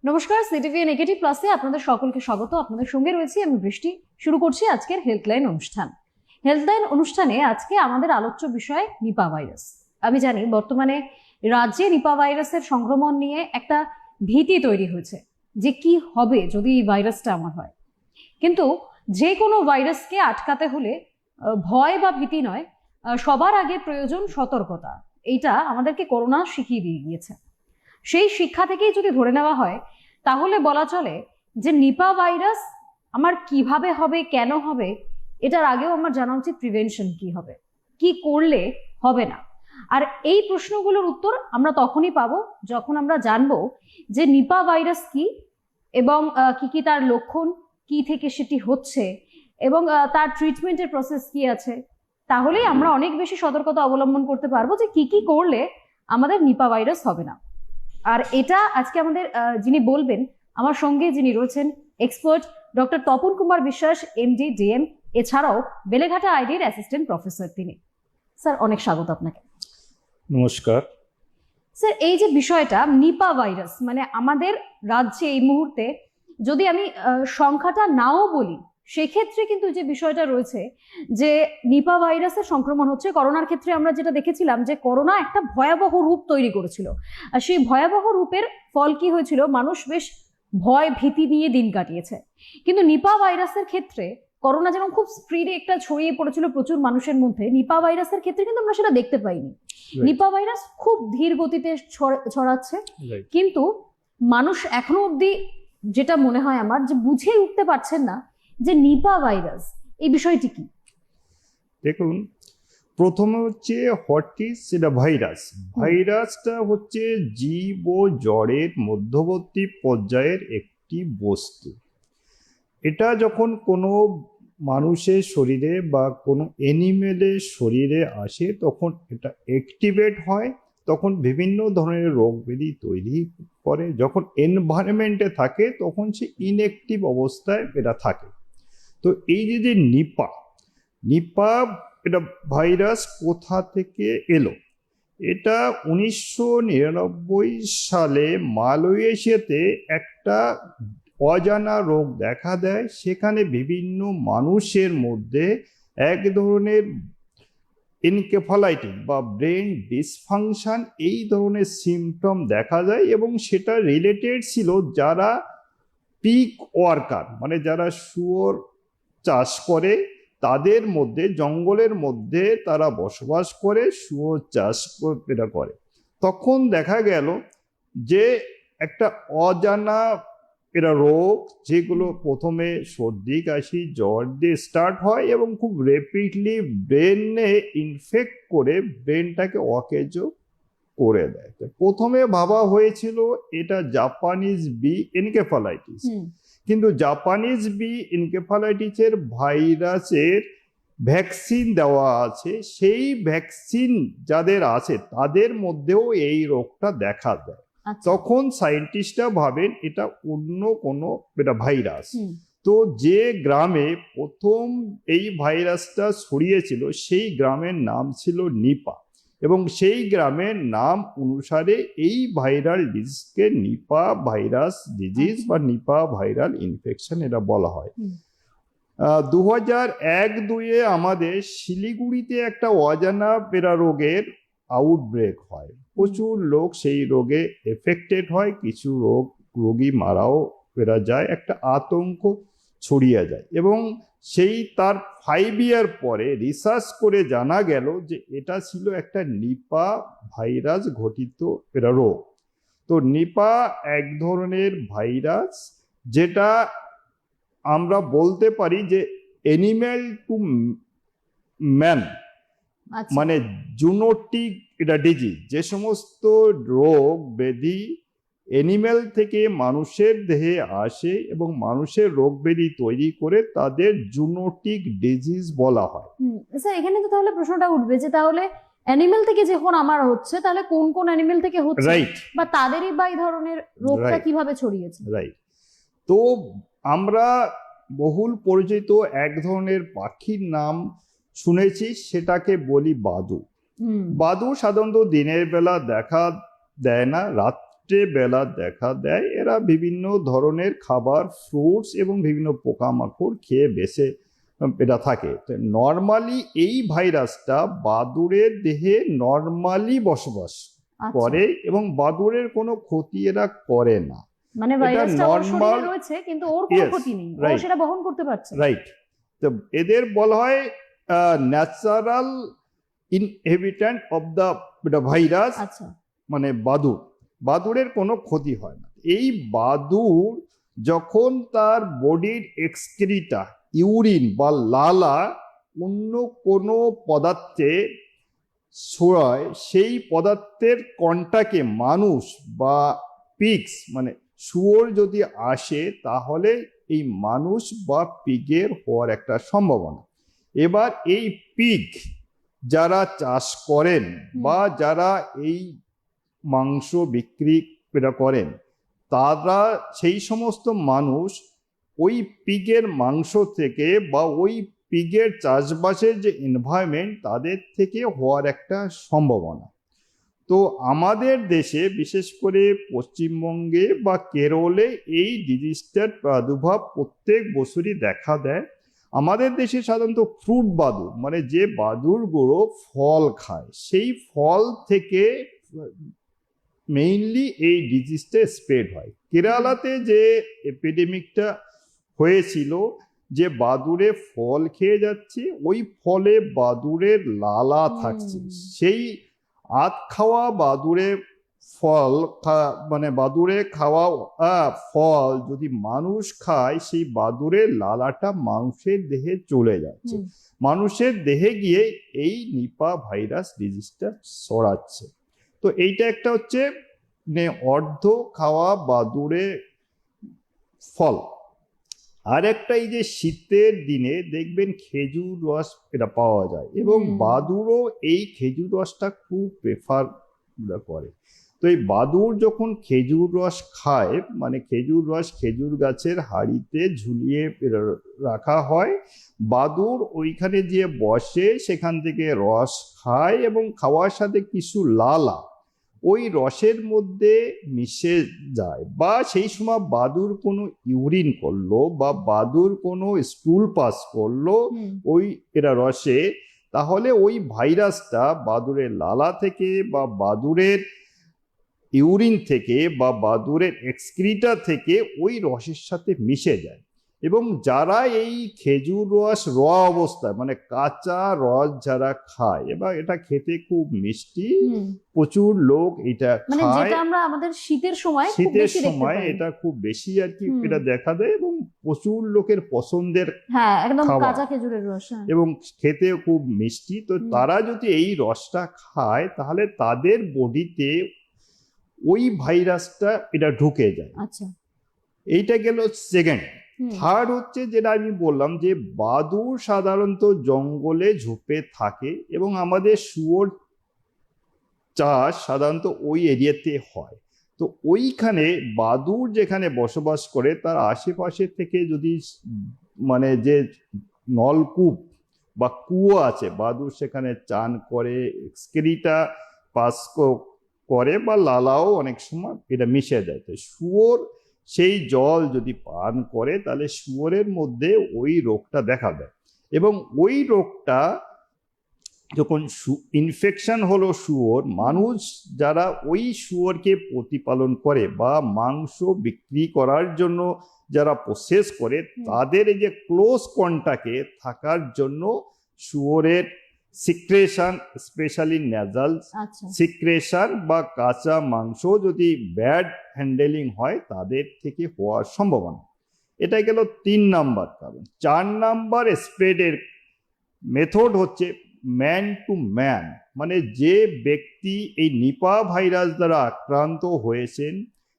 নমস্কার, CTV negative প্লাসে আপনাদের সকলকে স্বাগত। আপনাদের সঙ্গে রয়েছি আমি বৃষ্টি। শুরু করছি আজকের হেলথলাইন অনুষ্ঠান। হেলথলাইন অনুষ্ঠানে আজকে আমাদের আলোচ্য বিষয় নিপা ভাইরাস। আমি জানি বর্তমানে রাজ্যে নিপা ভাইরাসের সংক্রমণ নিয়ে একটা ভীতি তৈরি হয়েছে যে কি হবে যদি এই ভাইরাসটা আমার হয়। কিন্তু যে কোনো ভাইরাসকে আটকাতে হলে ভয় বা ভীতি নয়, সবার আগে প্রয়োজন সতর্কতা। এইটা আমাদেরকে করোনা শিখিয়ে দিয়ে গিয়েছে। সেই শিক্ষা থেকেই যদি ধরে নেওয়া হয় তাহলে বলা চলে যে নিপা ভাইরাস আমার কিভাবে হবে, কেন হবে, এটার আগেও আমার জানা উচিত প্রিভেনশন কি হবে, কি করলে হবে না। আর এই প্রশ্নগুলোর উত্তর আমরা তখনই পাবো যখন আমরা জানবো যে নিপা ভাইরাস কি এবং কি কি তার লক্ষণ, কি থেকে সেটি হচ্ছে এবং তার ট্রিটমেন্টের প্রসেস কি আছে। তাহলেই আমরা অনেক বেশি সতর্কতা অবলম্বন করতে পারবো যে কি কি করলে আমাদের নিপা ভাইরাস হবে না। আর এটা আজকে আমাদের যিনি বলবেন, আমার সঙ্গে যিনি রয়েছেন expert doctor Tapan Kumar Biswas, MD DM, এছাড়াও বেলেঘাটা আইডির অ্যাসিস্ট্যান্ট প্রফেসর তিনি। স্যার অনেক স্বাগত আপনাকে। নমস্কার স্যার, এই যে বিষয়টা নিপা ভাইরাস, মানে আমাদের রাজ্যে এই মুহূর্তে যদি আমি সংখ্যাটা নাও বলি, সেক্ষেত্রে কিন্তু যে বিষয়টা রয়েছে যে নিপা ভাইরাসের সংক্রমণ হচ্ছে। করোনার ক্ষেত্রে আমরা যেটা দেখেছিলাম যে করোনা একটা ভয়াবহ রূপ তৈরি করেছিল, আর সেই ভয়াবহ রূপের ফল কি হয়েছিল, মানুষ বেশ ভয় ভীতি নিয়ে দিন কাটিয়েছে। কিন্তু নিপা ভাইরাসের ক্ষেত্রে করোনা যেমন খুব স্পিডে একটা ছড়িয়ে পড়েছিল প্রচুর মানুষের মধ্যে, নিপা ভাইরাসের ক্ষেত্রে কিন্তু আমরা সেটা দেখতে পাইনি। নিপা ভাইরাস খুব ধীর গতিতে ছড়াচ্ছে, কিন্তু মানুষ এখনো অব্দি যেটা মনে হয় আমার যে বুঝেই উঠতে পারছেন না যে নিপা ভাইরাস এই বিষয়টি কি। দেখুন, প্রথমে হচ্ছে হোয়াট ইজ সেটা ভাইরাস। ভাইরাসটা হচ্ছে জীব ও জড়ের মধ্যবর্তী পর্যায়ের একটি বস্তু। এটা যখন কোনো মানুষের শরীরে বা কোনো অ্যানিমেলের শরীরে আসে তখন এটা অ্যাক্টিভেট হয়, তখন বিভিন্ন ধরনের রোগ ব্যাধি তৈরি করে। যখন এনভায়রনমেন্টে থাকে তখন সে ইনঅ্যাক্টিভ অবস্থায় এটা থাকে। তো এই যে নিপা এটা ভাইরাস কোথা থেকে এলো? এটা 1999 সালে মালয়েশিয়াতে একটা অজানা রোগ দেখা দেয়। সেখানে বিভিন্ন মানুষের মধ্যে এক ধরনের এনকেফালাইটিস বা ব্রেন ডিসফাংশন এই ধরনের সিমটম দেখা যায়, এবং সেটা রিলেটেড ছিল যারা পিগ ওয়ার্কার, মানে যারা শুয়োর চাষ করে, তাদের মধ্যে জঙ্গলের মধ্যে তারা বসবাস করে, শুয়োর চাষ এটা করে। তখন দেখা গেল যে একটা অজানা এরা রোগ, যেগুলো প্রথমে সর্দি কাশি জ্বর দিয়ে স্টার্ট হয় এবং খুব র্যাপিডলি ব্রেনে ইনফেক্ট করে ব্রেনটাকে অকেজ করে দেয়। প্রথমে ভাবা হয়েছিল এটা জাপানিজ বি এনকেফালাইটিস, কিন্তু জাপানিজ বি এনকেফালাইটিসের ভাইরাসের ভ্যাকসিন দেওয়া আছে। সেই ভ্যাকসিন যাদের আছে তাদের মধ্যেও এই রোগটা দেখা দেয়। তখন সায়েন্টিস্টরা ভাবেন এটা অন্য কোনো এটা ভাইরাস। তো যে গ্রামে প্রথম এই ভাইরাসটা ছড়িয়েছিল সেই গ্রামের নাম ছিল নিপা, এবং সেই গ্রামের নাম অনুসারে এই ভাইরাল ডিজিজকে নিপা ভাইরাস ডিজিজ বা নিপা ভাইরাল ইনফেকশন এটা বলা হয়। 2001-2 আমাদের শিলিগুড়িতে একটা অজানা পেরা রোগের আউটব্রেক হয়। প্রচুর লোক সেই রোগে এফেক্টেড হয়, কিছু রোগী মারাও পেরা যায়, একটা আতঙ্ক ছড়িয়ে যায়। এবং সেই তার 5 ইয়ার পরে রিসার্চ করে জানা গেল যে এটা ছিল একটা নিপা ভাইরাস ঘটিত পেরা রোগ। তো নিপা এক ধরনের ভাইরাস, যেটা আমরা বলতে পারি যে অ্যানিম্যাল টু ম্যান, মানে জুনোটিক এটা ডিজিজ। যে সমস্ত রোগ ব্যাধি অ্যানিম্যাল থেকে মানুষের দেহে আসে এবং মানুষের রোগ ব্যাধি তৈরি করে তাদের জুনোটিক ডিজিজ বলা হয়। স্যার, এখানে তো তাহলে প্রশ্নটা উঠবে যে তাহলে অ্যানিমেল থেকে যখন আমার হচ্ছে তাহলে কোন কোন অ্যানিমেল থেকে হচ্ছে, রাইট, বা তাদেরই বা এই ধরনের রোগটা কিভাবে ছড়িয়েছে? রাইট। তো আমরা বহুল পরিচিত এক ধরনের পাখির নাম শুনেছি, সেটাকে বলি বাদু। বাদু সাধারণত দিনের বেলা দেখা দেয় না, রাত রাত্রেবেলা দেখা দেয়। এরা বিভিন্ন ধরনের খাবার, ফ্রুটস এবং বিভিন্ন পোকামাকড় খেয়ে বেঁচে এটা থাকে। তো নর্মালি এই ভাইরাসটা বাদুড়ের দেহে নর্মালি বসবাস আচ্ছা, করে এবং বাদুড়ের কোনো ক্ষতি এরা করে না। মানে এটা ভাইরাসটা ওর শরীরে নর্মাল, রয়েছে কিন্তু ওর কোনো ইয়েস, ক্ষতি নেই, ও রাইট, সেটা বহন করতে পারছে। রাইট। তো এদের বলা হয় ন্যাচারাল ইনহেবিট্যান্ট অফ দ্য ভাইরাস, আচ্ছা, মানে বাদুড়। বাদুড়ের কোনো ক্ষতি হয় না। এই বাদুড় যখন তার বডির এক্সক্রিটা, ইউরিন বা লালা অন্য কোনো পদার্থে ছড়ায়, সেই পদার্থের কণটাকে মানুষ বা পিগস মানে শুয়োর যদি আসে, তাহলে এই মানুষ বা পিগের হওয়ার একটা সম্ভাবনা। এবার এই পিগ যারা চাষ করেন বা যারা এই মাংস বিক্রি করেন, তারা সেই সমস্ত মানুষ ওই পিগের মাংস থেকে বা ওই পিগের চাষবাসের যে এনভায়রনমেন্ট, তাদের থেকে হওয়ার একটা সম্ভাবনা। তো আমাদের দেশে বিশেষ করে পশ্চিমবঙ্গে বা কেরলে এই ডিজিজটার প্রাদুর্ভাব প্রত্যেক বছরই দেখা দেয়। আমাদের দেশে সাধারণত ফ্রুট বাদুড়, মানে যে বাদুড়গুলো ফল খায়, সেই ফল থেকে মেইনলি এই ডিজিজটা স্প্রেড হয়। কেরালাতে যে এপিডেমিকটা হয়েছিল, যে বাদুড়ে ফল খেয়ে যাচ্ছে, ওই ফলে বাদুড়ের লালা থাকছে, সেই আধ খাওয়া বাদুড়ে ফল মানে বাদুড়ে খাওয়া ফল যদি মানুষ খায়, সেই বাদুড়ের লালাটা মানুষের দেহে চলে যাচ্ছে, মানুষের দেহে গিয়ে এই নিপা ভাইরাস ডিজিজটা ছড়াচ্ছে। তো এইটা একটা হচ্ছে অর্ধ খাওয়া বাদুড়ে ফল। আর একটা, এই যে শীতের দিনে দেখবেন খেজুর রস এটা পাওয়া যায় এবং বাদুড়ও এই খেজুর রসটা খুব প্রেফার করে। তো এই বাদুড় যখন খেজুর রস খায়, মানে খেজুর রস খেজুর গাছের হাঁড়িতে ঝুলিয়ে রাখা হয়, বাদুড় ওইখানে গিয়ে বসে, সেখান থেকে রস খায় এবং খাওয়ার সাথে কিছু লালা ওই রসের মধ্যে মিশে যায়। বা সেই সময় বাদুড় কোনো ইউরিন করলো বা বাদুড় কোনো স্টুল পাস করলো ওই এরা রসে, তাহলে ওই ভাইরাসটা বাদুড়ের লালা থেকে বা বাদুড়ের ইউরিন থেকে বা বাদুড়ের এক্সক্রিটা থেকে ওই রসের সাথে মিশে যায়। এবং যারা এই খেজুর রস র অবস্থায়, মানে কাঁচা রস যারা খায়, এবং এটা খেতে খুব মিষ্টি, প্রচুর লোক এটা মানে খায়, যেটা আমরা আমাদের শীতের সময় খুব শীতের বেশি দেখতে সময় পাই। এটা খুব বেশি আর কি এটা দেখা দেয় এবং প্রচুর লোকের পছন্দের হ্যাঁ, একদম খাবার কাঁচা খেজুরের রস। এবং খেতেও খুব মিষ্টি। তো তারা যদি এই রসটা খায়, তাহলে তাদের বডিতে ওই ভাইরাসটা এটা ঢুকে যায়। আচ্ছা, এইটা গেল সেকেন্ড। থার্ড হচ্ছে যেটা আমি বললাম, যে বাদুড় সাধারণত জঙ্গলে ঝোপে থাকে এবং আমাদের শুয়োর চাষ সাধারণত ওই এরিয়াতে হয়। তো ওইখানে বাদুড় যেখানে বসবাস করে, তার আশেপাশে থেকে যদি মানে যে নলকূপ বা কুয়ো আছে, বাদুড় সেখানে চান করে, এক্সক্রিটা পাস করে বা লালাও অনেক সময় এটা মিশে যায়। তো শুয়োর সেই জল যদি পান করে, তাহলে শুয়োরের মধ্যে ওই রোগটা দেখা দেয় এবং ওই রোগটা যখন ইনফেকশন হলো শুয়োর, মানুষ যারা ওই শুয়োরকে প্রতিপালন করে বা মাংস বিক্রি করার জন্য যারা প্রসেস করে, তাদের এই যে ক্লোজ কন্টাক্টে থাকার জন্য শুয়োরের সিক্রেশন, স্পেশালি নেজাল সিক্রেশন বা কাঁচা মাংস যদি ব্যাড হ্যান্ডেলিং হয়, তাদের থেকে হওয়ার সম্ভাবনা। এটা গেল 3 নাম্বার কারণ। 4 নাম্বার স্প্রেডের মেথড হচ্ছে ম্যান টু ম্যান, মানে যে ব্যক্তি এই নিপা ভাইরাস দ্বারা আক্রান্ত হয়েছেন,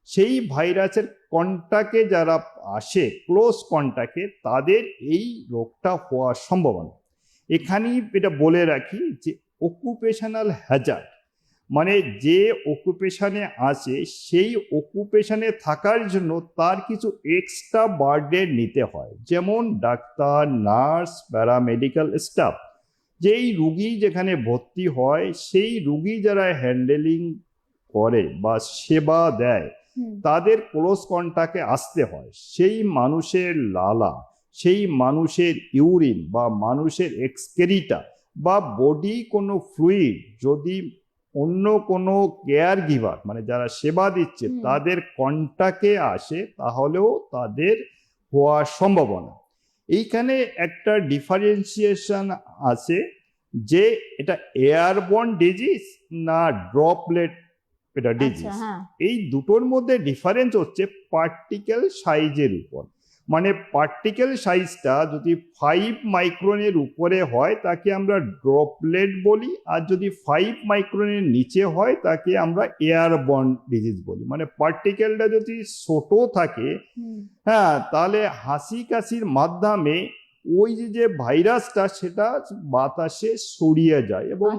সেই ভাইরাসের কন্টাক্টে যারা আসে, ক্লোজ কন্টাক্টে, তাদের এই রোগটা হওয়ার সম্ভাবনা। এখানেই এটা বলে রাখি যে অকুপেশনাল হ্যাজার্ড, মানে যে অকুপেশনে আছে, সেই অকুপেশনে থাকার জন্য তার কিছু এক্সট্রা বার্ডেন নিতে হয়, যেমন ডাক্তার, নার্স, প্যারামেডিক্যাল স্টাফ। যেই রুগী যেখানে ভর্তি হয়, সেই রুগী যারা হ্যান্ডেলিং করে বা সেবা দেয় তাদের ক্লোজ কন্টাক্টে আসতে হয়। সেই মানুষের লালা, সেই মানুষের ইউরিন বা মানুষের এক্সক্রিটা বা বডি কোনো ফ্লুইড যদি অন্য কোনো কেয়ার গিভার মানে যারা সেবা দিচ্ছে তাদের কন্টাক্টে আসে তাহলেও তাদের হওয়ার সম্ভাবনা। এইখানে একটা ডিফারেন্সিয়েশন আছে যে এটা এয়ারবর্ন ডিজিজ না ড্রপলেট এটা ডিজিজ। এই দুটোর মধ্যে ডিফারেন্স হচ্ছে পার্টিকেল সাইজের উপর। মানে পার্টিকেল সাইজটা যদি 5 মাইক্রনের উপরে হয় তাকে আমরা ড্রপলেট বলি, আর যদি 5 মাইক্রনের নিচে হয় তাকে আমরা এয়ারবর্ন ডিজিজ বলি। মানে পার্টিকেলটা যদি ছোট থাকে হ্যাঁ তাহলে হাসি কাশির মাধ্যমে ওই যে ভাইরাসটা সেটা বাতাসে ছড়িয়ে যায় এবং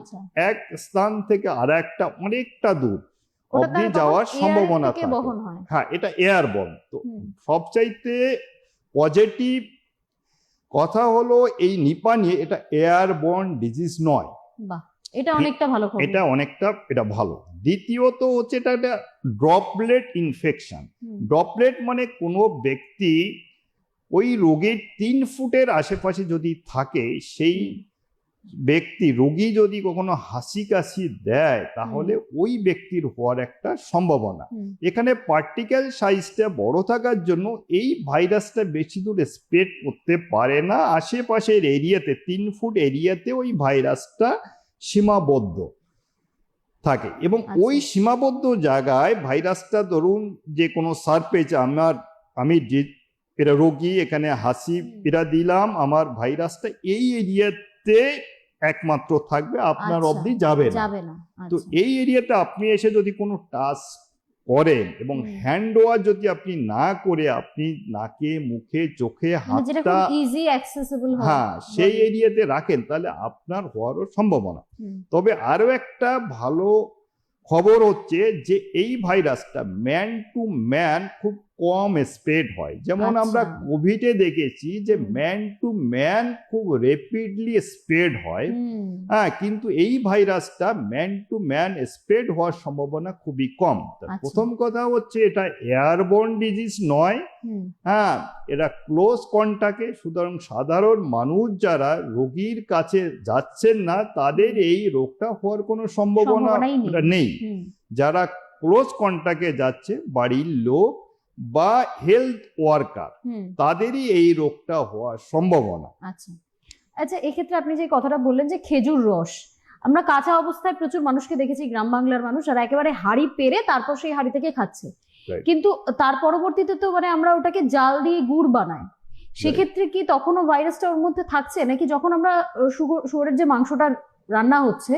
এক স্থান থেকে আর একটা অনেকটা দূর অবধি যাওয়ার সম্ভাবনা থাকে। হ্যাঁ এটা এয়ারবর্ন। তো সবচাইতে পজিটিভ কথা হলো এই নিপা নিয়ে এটা এয়ারবর্ন ডিজিজ নয়। এটা অনেকটা ভালো খবর, এটা অনেকটা এটা ভালো। দ্বিতীয়ত হচ্ছে এটা একটা ড্রপলেট ইনফেকশন। ড্রপলেট মানে কোনো ব্যক্তি ওই রোগীর 3 ফুটের আশেপাশে যদি থাকে সেই ব্যক্তি রোগী যদি কখনো হাসি কাশি দেয় তাহলে ওই ব্যক্তির হওয়ার একটা সম্ভাবনা। এখানে পার্টিকেল সাইজটা বড় থাকার জন্য এই ভাইরাসটা বেশি দূর স্প্রেড করতে পারে না। আশেপাশের এরিয়াতে 3 ফুট এরিয়াতে ওই ভাইরাসটা সীমাবদ্ধ থাকে এবং ওই সীমাবদ্ধ জায়গায় ভাইরাসটা ধরুন যে কোনো সারফেস আমি যে এটা রোগী এখানে হাসি এটা দিলাম, আমার ভাইরাসটা এই এরিয়াতে একমাত্র থাকবে, আপনার অবধি যাবে না। তো এই এরিয়াতে আপনি এসে যদি কোনো টাচ করেন এবং হ্যান্ড ওয়াশ যদি আপনি না করে আপনি নাকে মুখে চোখে হাতটা হ্যাঁ সেই এরিয়াতে রাখেন তাহলে আপনার হওয়ারও সম্ভাবনা। তবে আরো একটা ভালো খবর হচ্ছে যে এই ভাইরাসটা ম্যান টু ম্যান খুব কম স্প্রেড হয়। যেমন আমরা কোভিডে দেখেছি যে ম্যান টু ম্যান খুব র্যাপিডলি স্প্রেড হয়, হ্যাঁ কিন্তু এই ভাইরাসটা ম্যান টু ম্যান স্প্রেড হওয়ার সম্ভাবনা খুবই কম। প্রথম কথা হচ্ছে এটা এয়ারবোর্ন ডিজিজ নয়, হ্যাঁ এটা ক্লোজ কন্টাক্টে, সুতরাং সাধারণ মানুষ যারা রোগীর কাছে যাচ্ছেন না তাদের এই রোগটা হওয়ার কোনো সম্ভাবনা নেই। যারা ক্লোজ কন্টাক্টে যাচ্ছে বাড়ির লোক বা হেলথ ওয়ার্কার তাদেরই এই রোগটা হওয়ার সম্ভাবনা। আচ্ছা এক্ষেত্রে আপনি যে কথাটা বললেন যে খেজুর রস, আমরা কাঁচা অবস্থায় প্রচুর মানুষকে দেখেছি, গ্রাম বাংলার মানুষ আর একেবারে হাঁড়ি পেরে তারপর সেই হাঁড়ি থেকে খাচ্ছে, কিন্তু তার পরবর্তীতে তো মানে আমরা ওটাকে জাল দিয়ে গুড় বানাই, সেক্ষেত্রে কি তখনও ভাইরাসটা ওর মধ্যে থাকছে নাকি? যখন আমরা শুয়োরের যে মাংসটা রান্না হচ্ছে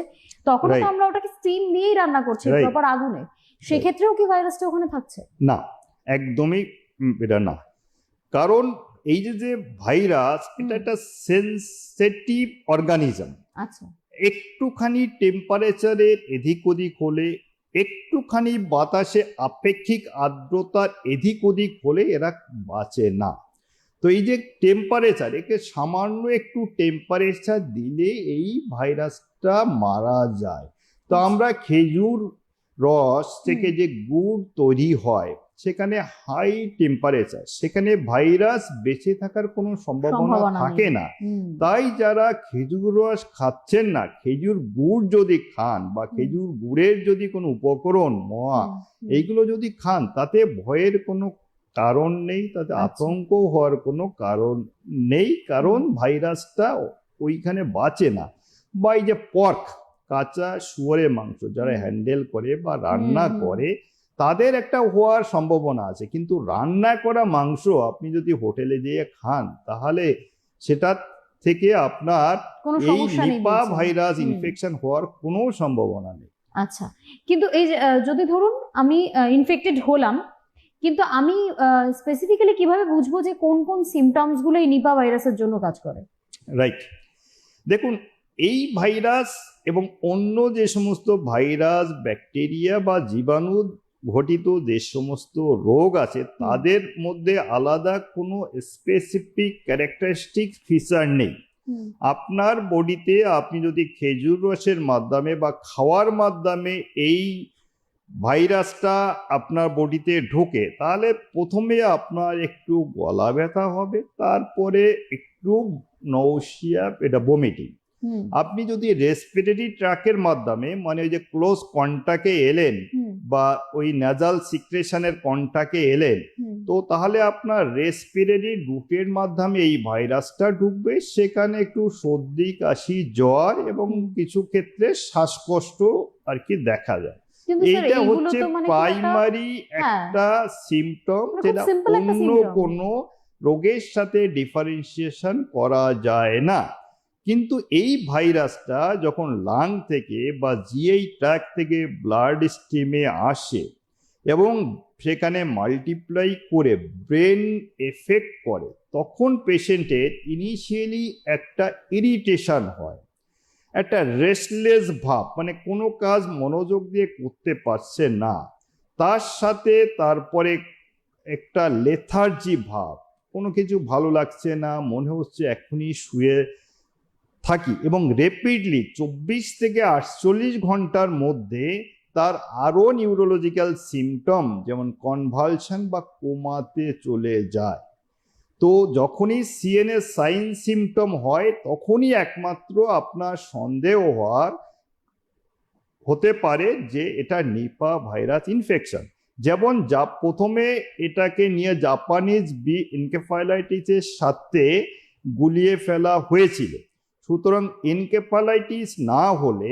তখন তো আমরা ওটাকে স্টিম দিয়েই রান্না করছি প্রপার আগুনে, সেক্ষেত্রেও কি ভাইরাসটা ওখানে থাকছে? না, একদমই এটা না। কারণ এই যে ভাইরাস এটা একটা সেনসিটিভ অর্গানিজম। আচ্ছা, একটুখানি টেম্পারেচারের এদিক ওদিক হলে, একটুখানি বাতাসে আপেক্ষিক আর্দ্রতার এদিক ওদিক হলে এরা বাঁচে না। তো এই যে টেম্পারেচার, একে সামান্য একটু টেম্পারেচার দিলে এই ভাইরাসটা মারা যায়। তো আমরা খেজুর রস থেকে যে গুড় তৈরি হয় সেখানে হাই টেম্পারেচার, সেখানে ভাইরাস বেঁচে থাকার কোনো সম্ভাবনা থাকে না। তাই যারা খেজুর রস খাচ্ছেন না, খেজুর গুড় যদি খান বা খেজুর গুড়ের যদি কোনো উপকরণ মোয়া এইগুলো যদি খান তাতে ভয়ের কোনো কারণ নেই, তাতে আতঙ্ক হওয়ার কোনো কারণ নেই, কারণ ভাইরাসটা ওইখানে বাঁচে না। বা এই যে পর্ক, কাঁচা শুয়োরের মাংস যারা হ্যান্ডেল করে বা রান্না করে তাদের একটা হওয়ার সম্ভাবনা আছে, কিন্তু রান্না করা মাংস আপনি যদি হোটেলে যেয়ে খান তাহলে সেটা থেকে আপনার এই নিপা ভাইরাস ইনফেকশন হওয়ার কোনো সম্ভাবনা নেই। আচ্ছা, কিন্তু এই যদি ধরুন আমি ইনফেক্টেড হলাম, কিন্তু আমি স্পেসিফিক্যালি কিভাবে বুঝবো যে কোন কোন সিমটমস গুলো এই নিপা ভাইরাসের জন্য কাজ করে? রাইট, দেখুন এই ভাইরাস এবং অন্য যে সমস্ত ভাইরাস, ব্যাকটেরিয়া বা জীবাণু ঘটিত যে সমস্ত রোগ আছে তাদের মধ্যে আলাদা কোনো স্পেসিফিক ক্যারেক্টারিস্টিক ফিচার নেই। আপনার বডিতে আপনি যদি খেজুর রসের মাধ্যমে বা খাওয়ার মাধ্যমে এই ভাইরাসটা আপনার বডিতে ঢোকে, তাহলে প্রথমে আপনার একটু গলা ব্যথা হবে, তারপরে একটু নৌশিয়া, এটা বমিটিং। হুম আপনি যদি রেসপিরেটরি ট্র্যাকের মাধ্যমে, মানে ওই যে ক্লোজ কন্টাক্টে এলেন হুম বা ওই নাজাল সিক্রেশনের কন্টাক্টে এলেন, হুম তো তাহলে আপনার রেসপিরেটরি রুটের মাধ্যমে এই ভাইরাসটা ঢুকবে, সেখানে একটু সর্দি কাশি জ্বর এবং হুম। কিছু ক্ষেত্রে শ্বাসকষ্ট আর কি দেখা যায়। কিন্তু স্যার এইটা এইগুলো হচ্ছে তো মানে খুব একটা, প্রাইমারি হ্যাঁ, একটা সিমটম, মানে খুব যেটা সিম্পল একটা অন্য সিমটম। কোনো রোগের সাথে ডিফারেন্সিয়েশন করা যায় না। কিন্তু এই ভাইরাসটা যখন লাং থেকে বা জিআই ট্র্যাক থেকে ব্লাড স্ট্রিমে আসে এবং সেখানে মাল্টিপ্লাই করে ব্রেন এফেক্ট করে, তখন পেশেন্টের ইনিশিয়ালি একটা ইরিটেশন হয়, একটা রেস্টলেস ভাব, মানে কোনো কাজ মনোযোগ দিয়ে করতে পারছে না, তার সাথে তারপরে একটা লেথার্জি ভাব, কোনো কিছু ভালো লাগছে না, মনে হচ্ছে এখনই শুয়ে থাকি, এবং রেপিডলি 24 থেকে 48 ঘন্টার মধ্যে তার আরো নিউরোলজিক্যাল সিমটম যেমন কনভালশন বা কোমাতে চলে যায়। তো যখনই সিএনএস সাইন সিমটম হয়, তখনই একমাত্র আপনার সন্দেহ হতে পারে যে এটা নিপা ভাইরাস ইনফেকশন। যেমন প্রথমে এটাকে নিয়ে জাপানিজ বি এনকেফালাইটিসের সাথে গুলিয়ে ফেলা হয়েছিল। সুতরাং এনকেফালাইটিস না হলে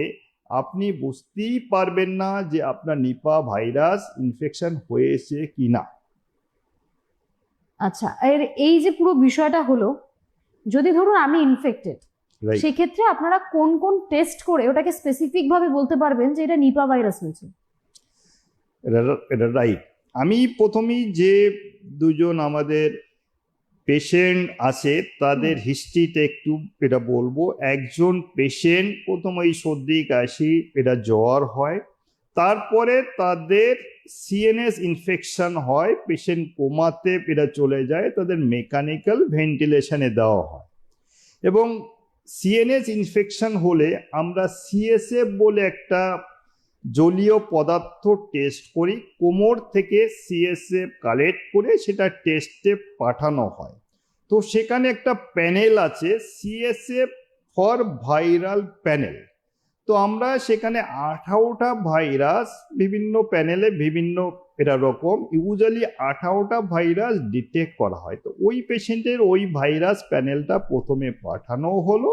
আপনি বুঝতেই পারবেন না যে আপনার নিপা ভাইরাস ইনফেকশন হয়েছে কিনা। আচ্ছা, এর এই যে পুরো বিষয়টা হলো, যদি ধরুন আমি ইনফেক্টেড, রাইট, সেক্ষেত্রে আপনারা কোন কোন টেস্ট করে ওটাকে স্পেসিফিক ভাবে বলতে পারবেন যে এটা নিপা ভাইরাস হয়েছে? এটা রাইট। আমি প্রথমেই যে দুজন আমাদের পেশেন্ট আছে তাদের হিস্ট্রিটা একটু এটা বলবো। একজন পেশেন্ট প্রথমে এই সর্দি কাশি, এটা জ্বর হয়, তারপরে তাদের সিএনএস ইনফেকশন হয়, পেশেন্ট কোমাতে এটা চলে যায়, তাদের মেকানিক্যাল ভেন্টিলেশনে দেওয়া হয়। এবং সিএনএস ইনফেকশন হলে আমরা সিএসএফ বলে একটা জলীয় পদার্থ টেস্ট করি, কোমর থেকে সিএসএফ কালেক্ট করে সেটা টেস্টে পাঠানো হয়। তো সেখানে একটা প্যানেল আছে, সিএসএফ ফর ভাইরাল প্যানেল। তো আমরা সেখানে 18টা ভাইরাস, বিভিন্ন প্যানেলে বিভিন্ন এটা রকম, ইউজুয়ালি 18টা ভাইরাস ডিটেক্ট করা হয়। তো ওই পেশেন্টের ওই ভাইরাস প্যানেলটা প্রথমে পাঠানো হলো,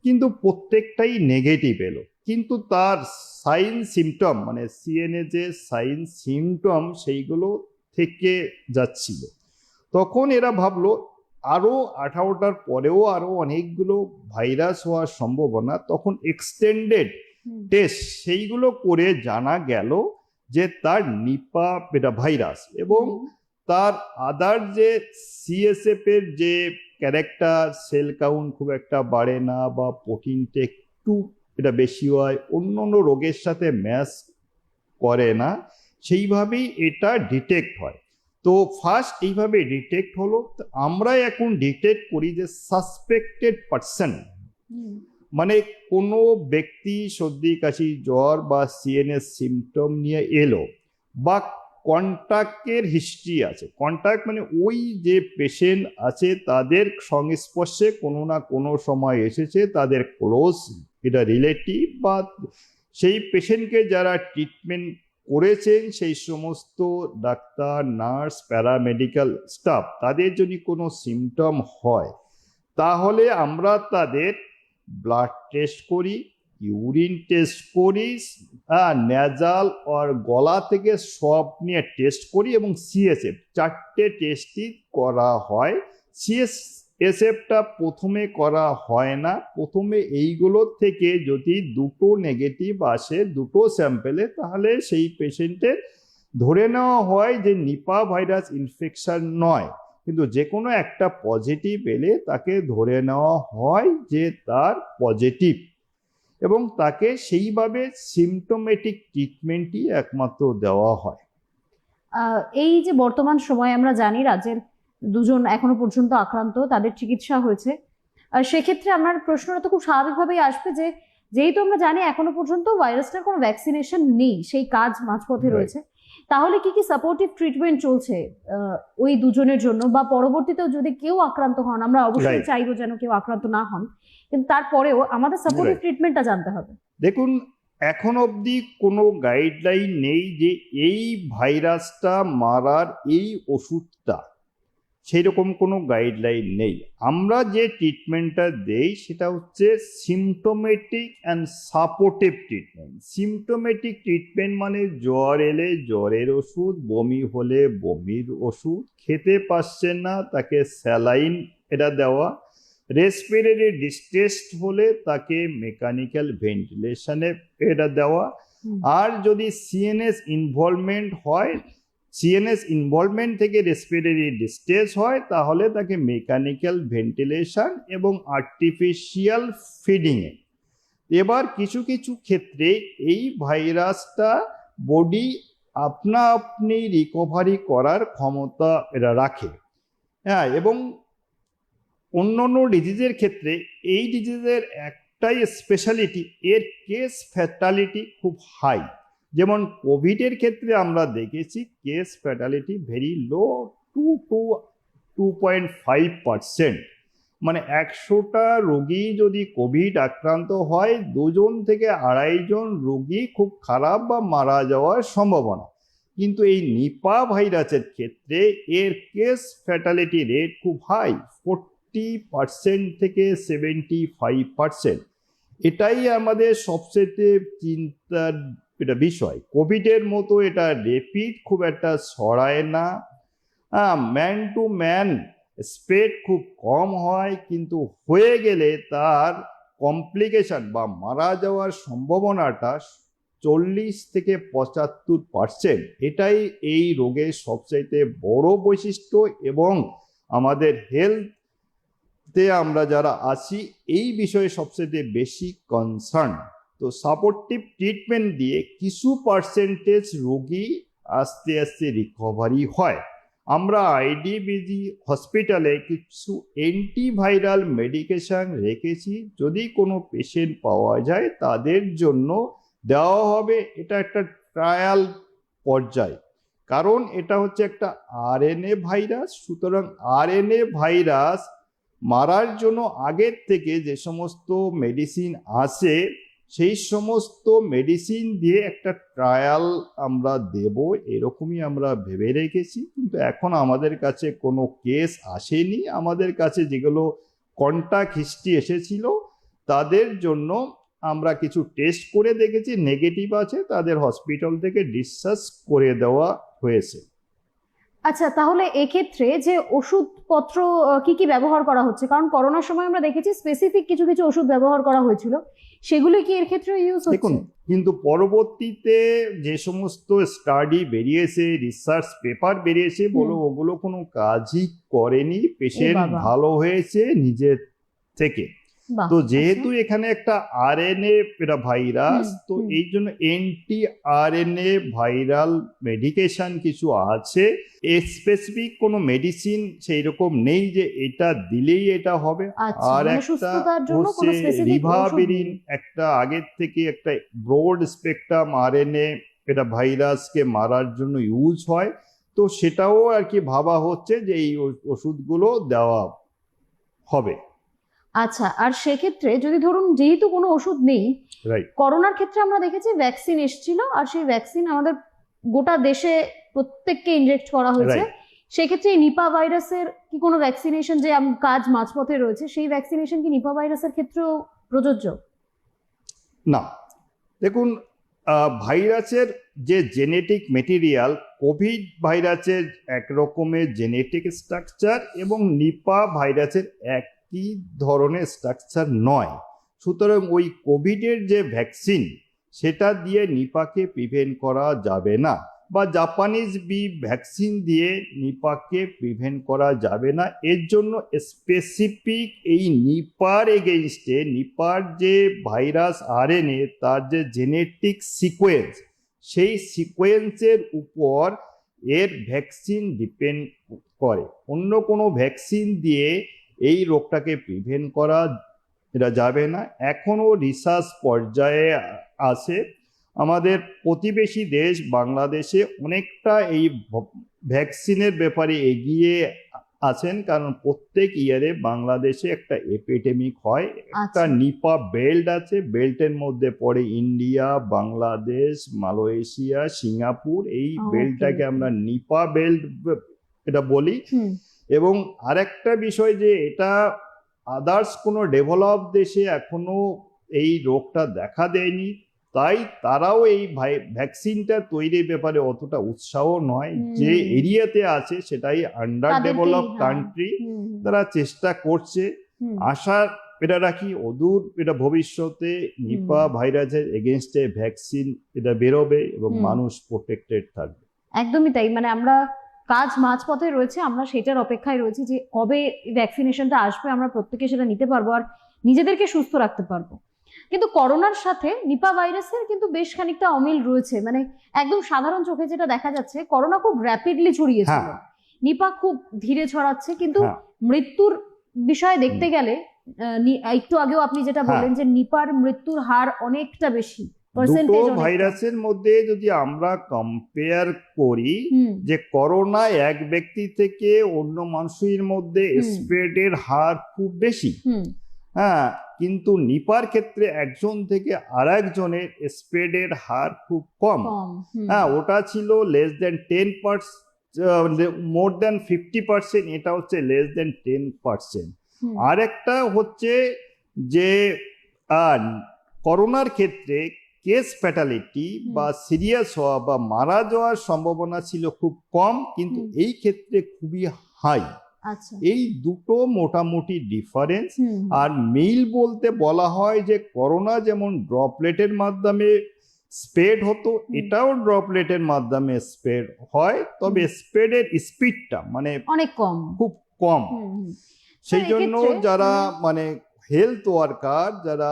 কিন্তু প্রত্যেকটাই নেগেটিভ এলো, কিন্তু তার সাইন সিমটম, মানে সিএনএ যে সাইন সিমটম সেইগুলো থেকে যাচ্ছিল। তখন এরা ভাবলো আরো 18টার পরেও আরো অনেকগুলো ভাইরাস হওয়ার সম্ভাবনা, তখন এক্সটেন্ডেড টেস্ট সেইগুলো করে জানা গেল যে তার নিপা এটা ভাইরাস, এবং তার আদার যে সিএসএফ এর যে ক্যারেক্টার, সেল কাউন্ট খুব একটা বাড়ে না বা প্রোটিনটা একটু এটা বেশি হয়, অন্য অন্য রোগের সাথে ম্যাচ করে না, সেইভাবেই এটা ডিটেক্ট হয়। তো ফার্স্ট এইভাবে ডিটেক্ট হলো। আমরা এখন ডিটেক্ট করি যে সাসপেক্টেড পার্সন, মানে কোনো ব্যক্তি সর্দি কাশি জ্বর বা সিএনএস সিমটম নিয়ে এলো, বা কন্ট্যাক্টের হিস্ট্রি আছে। কন্ট্যাক্ট মানে ওই যে পেশেন্ট আছে তাদের সংস্পর্শে কোনো না কোনো সময় এসেছে, তাদের ক্লোজ এটা রিলেটিভ, বা সেই পেশেন্টকে যারা ট্রিটমেন্ট করেছেন সেই সমস্ত ডাক্তার, নার্স, প্যারামেডিক্যাল স্টাফ, তাদের যদি কোনো সিমটম হয়, তাহলে আমরা তাদের ব্লাড টেস্ট করি, ইউরিন টেস্ট করি, নেজাল আর গলা থেকে সব নিয়ে টেস্ট করি, এবং সিএসএফ 4টে টেস্টই করা হয়। সিএসএফটা প্রথমে করা হয় না, প্রথমে এইগুলো থেকে যদি দুটো নেগেটিভ আসে দুটো স্যাম্পেলে, তাহলে সেই পেশেন্টের ধরে নেওয়া হয় যে নিপা ভাইরাস ইনফেকশন নয়, কিন্তু যে কোনো একটা পজিটিভ এলে তাকে ধরে নেওয়া হয় যে তার পজিটিভ, এবং তাকে সেইভাবে সিমটোমেটিক ট্রিটমেন্টই একমাত্র দেওয়া হয়। এই যে বর্তমান সময়ে আমরা জানি রাজ্যের দুজন এখনো পর্যন্ত আক্রান্ত, তাদের চিকিৎসা হয়েছে। সেক্ষেত্রে আমার প্রশ্নটা তো খুব স্বাভাবিকভাবেই আসবে যে যেহেতু আমরা জানি এখনো পর্যন্ত ভাইরাসটার কোনো ভ্যাকসিনেশন নেই, সেই কাজ মাঝপথে Right. রয়েছে, তাহলে কি কি সাপোর্টিভ ট্রিটমেন্ট চলছে ওই দুজনের জন্য, বা পরবর্তীতেও যদি কেউ আক্রান্ত হন, আমরা অবশ্যই Right. চাইবো যেন কেউ আক্রান্ত না হন, কিন্তু তারপরেও আমাদের সাপোর্টিভ Right. ট্রিটমেন্টটা জানতে হবে। দেখুন, এখন অবধি কোনো গাইডলাইন নেই যে এই ভাইরাসটা মারার এই ওষুধটা, সেই রকম কোনো গাইডলাইন নেই। আমরা যে ট্রিটমেন্টটা দেই সেটা হচ্ছে symptomatic and supportive treatment. Symptomatic treatment মানে জ্বর এলে জ্বরের ওষুধ, বমি হলে বমির ওষুধ, খেতে পারছেন না তাকে স্যালাইন এটা দেওয়া, রেসপিরেটরি ডিস্ট্রেস হলে তাকে মেকানিক্যাল ভেন্টিলেশনে এটা দেওয়া, আর যদি সিএনএস ইনভলভমেন্ট হয়, সিএনএস ইনভলভমেন্ট থেকে রেসপিরেটরি ডিস্ট্রেস হয়, তাহলে তাকে মেকানিক্যাল ভেন্টিলেশন এবং আর্টিফিশিয়াল ফিডিংয়ে। এবার কিছু কিছু ক্ষেত্রে এই ভাইরাসটা বডি আপনা আপনি রিকভারি করার ক্ষমতা এরা রাখে। হ্যাঁ, এবং অন্য অন্য ডিজিজের ক্ষেত্রে এই ডিজিজের একটাই স্পেশালিটি, এর কেস ফ্যাটালিটি খুব হাই। যেমন কোভিডের ক্ষেত্রে আমরা দেখেছি কেস ফ্যাটালিটি ভেরি লো, 2.5%। মানে 100টা রোগী যদি কোভিড আক্রান্ত হয়, 2জন থেকে 2.5জন রোগী খুব খারাপ বা মারা যাওয়ার সম্ভাবনা। কিন্তু এই নিপা ভাইরাসের ক্ষেত্রে এর কেস ফ্যাটালিটি রেট খুব হাই, 40% থেকে 75%। এটাই আমাদের সবচেয়ে চিন্তার এটা বিষয়। কোভিডের মতো এটা রেপিড খুব একটা ছড়ায় না, ম্যান টু ম্যান স্প্রেড খুব কম হয়, কিন্তু হয়ে গেলে তার কমপ্লিকেশন বা মারা যাওয়ার সম্ভাবনাটা 40 থেকে 75%। এটাই এই রোগের সবচাইতে বড় বৈশিষ্ট্য, এবং আমাদের হেলথে আমরা যারা আছি এই বিষয়ে সবচেয়ে বেশি কনসার্ন। তো সাপোর্টিভ ট্রিটমেন্ট দিয়ে কিছু পার্সেন্টেজ রোগী আস্তে আস্তে রিকভারি হয়। আমরা আইডিবিজি হসপিটালে কিছু অ্যান্টিভাইরাল মেডিকেশন রেখেছি, যদি কোনো পেশেন্ট পাওয়া যায় তাদের জন্য দেওয়া হবে। এটা একটা ট্রায়াল পর্যায়ে, কারণ এটা হচ্ছে একটা আরএনএ ভাইরাস। সুতরাং আরএনএ ভাইরাস মারার জন্য আগের থেকে যে সমস্ত মেডিসিন আছে, সেই সমস্ত মেডিসিন দিয়ে একটা ট্রায়াল আমরা দেব, এরকমই আমরা ভেবে রেখেছি। কিন্তু এখন আমাদের কাছে কোনো কেস আসেনি। আমাদের কাছে যেগুলো কন্টাক্ট হিস্ট্রি এসেছিল তাদের জন্য আমরা কিছু টেস্ট করে দেখেছি, নেগেটিভ আছে, তাদের হসপিটাল থেকে ডিসচার্জ করে দেওয়া হয়েছে। আচ্ছা, তাহলে এক্ষেত্রে যে ওষুধপত্র কি কি ব্যবহার করা হচ্ছে, কারণ করোনার সময় আমরা দেখেছি স্পেসিফিক কিছু কিছু ওষুধ ব্যবহার করা হয়েছিল, সেগুলো কি এর ক্ষেত্রে ইউজ দেখুন, হচ্ছে? কিন্তু পরবর্তীতে যে সমস্ত স্টাডি বেরিয়েছে, রিসার্চ পেপার বেরিয়েছে, বলো ওগুলো কোনো কাজই করেনি, পেশেন্ট বাবা। ভালো হয়েছে নিজের থেকে। বাহ, তো আচ্ছা। যেহেতু এখানে একটা আরএনএ ভাইরাস, তো এই জন্য অ্যান্টি আরএনএ ভাইরাল মেডিকেশন কিছু আছে। স্পেসিফিক কোনো মেডিসিন সেই রকম নেই যে এটা দিলেই এটা হবে। আচ্ছা, আর মানে একটা সুস্থতার জন্য হচ্ছে কোনো স্পেসিফিক ওষুধ রিভাবিরিন, নেই। একটা আগের থেকে একটা ব্রড স্পেকট্রাম আরএনএ এটা ভাইরাসকে মারার জন্য ইউজ হয়। তো সেটাও আর কি ভাবা হচ্ছে যে এই ওষুধগুলো দেওয়া হবে। আচ্ছা, আর সেক্ষেত্রে যদি ধরুন যেহেতু কোনো ওষুধ নেই, রাইট। করোনার ক্ষেত্রে আমরা দেখেছি ভ্যাকসিন এসেছিল, আর সেই ভ্যাকসিন আমাদের গোটা দেশে প্রত্যেককে ইনজেক্ট করা হয়েছে। সেক্ষেত্রে এই নিপা ভাইরাসের কি কোনো ভ্যাকসিনেশন যে কাজ মাঝপথে রয়েছে, সেই ভ্যাকসিনেশন কি নিপা ভাইরাসের ক্ষেত্রেও প্রযোজ্য? না, দেখুন, ভাইরাসের যে জেনেটিক মেটেরিয়াল, কোভিড ভাইরাসের এক রকমের জেনেটিক স্ট্রাকচার এবং নিপা ভাইরাসের একই ধরনের স্ট্রাকচার নয়। সুতরাং ওই কোভিডের যে ভ্যাকসিন সেটা দিয়ে নিপাকে প্রিভেন্ট করা যাবে না, বা জাপানিজ বি ভ্যাকসিন দিয়ে নিপাকে প্রিভেন্ট করা যাবে না। এর জন্য স্পেসিফিক এই নিপার এগেইনস্টে, নিপার যে ভাইরাস আরএনএ তার যে জেনেটিক সিকোয়েন্স, সেই সিকোয়েন্সের উপর এর ভ্যাকসিন ডিপেন্ড করে। অন্য কোনো ভ্যাকসিন দিয়ে এই রোগটাকে প্রিভেন্ট করা এটা যাবে না, এখনো রিসার্চ পর্যায়ে আছে। আমাদের প্রতিবেশী দেশ বাংলাদেশে অনেকটা এই ভ্যাকসিনের ব্যাপারে এগিয়ে আছেন, কারণ প্রত্যেক ইয়ারে বাংলাদেশে একটা এপিডেমিক হয়। একটা আচ্ছা। নিপা বেল্ট আছে, বেল্টের মধ্যে পড়ে ইন্ডিয়া, বাংলাদেশ, মালয়েশিয়া, সিঙ্গাপুর। এই Okay, বেল্টটাকে okay. আমরা নিপা বেল্ট এটা বলি। হুম, এবং আরেকটা বিষয় যে এটা আদার্স কোনো ডেভেলপ দেশে এখনো এই রোগটা দেখা দেয়নি, তাই তারাও এই ভ্যাকসিনটা তৈরির ব্যাপারে অতটা উৎসাহ নয়। যে এরিয়াতে আছে সেটাই আন্ডার তাদেরকেই, ডেভেলপ হ্যাঁ। কান্ট্রি, হুম, তারা চেষ্টা করছে। হুম, আশা এটা রাখি অদূর এটা ভবিষ্যতে নিপা ভাইরাসের এগেনস্টে ভ্যাকসিন এটা বেরোবে এবং মানুষ প্রোটেক্টেড থাকবে। একদমই তাই। মানে আমরা কাজ মাঝপথে রয়েছে, আমরা সেটার অপেক্ষায় রয়েছি যে কবে ভ্যাকসিনেশনটা আসবে, আমরা প্রত্যেকে সেটা নিতে পারবো আর নিজেদেরকে সুস্থ রাখতে পারবো। কিন্তু করোনার সাথে নিপা ভাইরাসের কিন্তু বেশ খানিকটা অমিল রয়েছে। মানে একদম সাধারণ চোখে যেটা দেখা যাচ্ছে, করোনা খুব র্যাপিডলি ছড়িয়েছিল, হ্যাঁ। নিপা খুব ধীরে ছড়াচ্ছে। কিন্তু হ্যাঁ। মৃত্যুর বিষয়ে দেখতে গেলে একটু আগেও আপনি যেটা বললেন যে নিপার মৃত্যুর হার অনেকটা বেশি, দুটো পার্সেন্টেজ ভাইরাসের মধ্যে যদি আমরা কম্পেয়ার করি, যে করোনা এক ব্যক্তি থেকে অন্য মানুষের মধ্যে স্প্রেডের হার খুব বেশি, হ্যাঁ, কিন্তু নিপার ক্ষেত্রে একজন থেকে আরেকজনের স্প্রেডের হার খুব কম। হ্যাঁ, ওটা ছিল লেস দেন 10%, মোর দেন 50%, এটা হচ্ছে লেস দেন 10%। আরেকটা হচ্ছে যে করোনার ক্ষেত্রে কেস ফ্যাটালিটি বা সিরিয়াস হওয়া বা মারা যাওয়ার সম্ভাবনা ছিল খুব কম, কিন্তু এই ক্ষেত্রে খুবই হাই। আচ্ছা, এই দুটো মোটামুটি ডিফারেন্স। আর মিল বলতে বলা হয় যে করোনা যেমন ড্রপলেটের মাধ্যমে স্প্রেড হতো, এটাও ড্রপলেটের মাধ্যমে স্প্রেড হয়, তবে স্প্রেডের স্পিডটা মানে অনেক কম, খুব কম। সেই জন্য যারা মানে হেলথ ওয়ার্কার যারা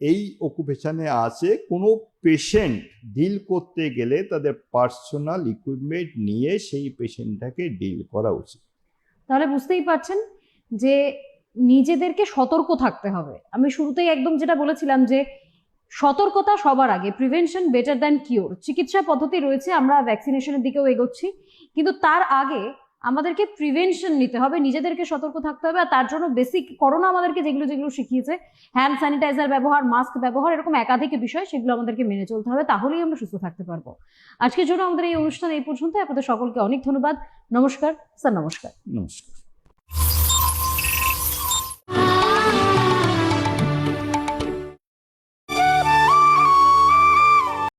এই অকুপেশনে আছে, কোনো পেশেন্ট ডিল করতে গেলে তাদের পার্সোনাল ইকুইপমেন্ট নিয়ে সেই পেশেন্টটাকে ডিল করা উচিত। তাহলে বুঝতেই পারছেন যে নিজেদেরকে সতর্ক থাকতে হবে। আমি শুরুতেই একদম যেটা বলেছিলাম যে সতর্কতা সবার আগে, প্রিভেনশন বেটার দ্যান কিওর। চিকিৎসা পদ্ধতি রয়েছে, আমরা ভ্যাকসিনেশনের দিকেও এগোচ্ছি, কিন্তু তার আগে আমাদেরকে প্রিভেনশন নিতে হবে, নিজেদেরকে সতর্ক থাকতে হবে। আর তার জন্য বেসিক করোনা আমাদেরকে যেগুলো যেগুলো শিখিয়েছে, হ্যান্ড স্যানিটাইজার ব্যবহার, মাস্ক ব্যবহার, এরকম একাধিক বিষয়, সেগুলো আমাদেরকে মেনে চলতে হবে, তাহলেই আমরা সুস্থ থাকতে পারবো। আজকের জন্য আমাদের এই অনুষ্ঠান এই পর্যন্ত। আপনাদের সকলকে অনেক ধন্যবাদ। নমস্কার স্যার। নমস্কার। নমস্কার।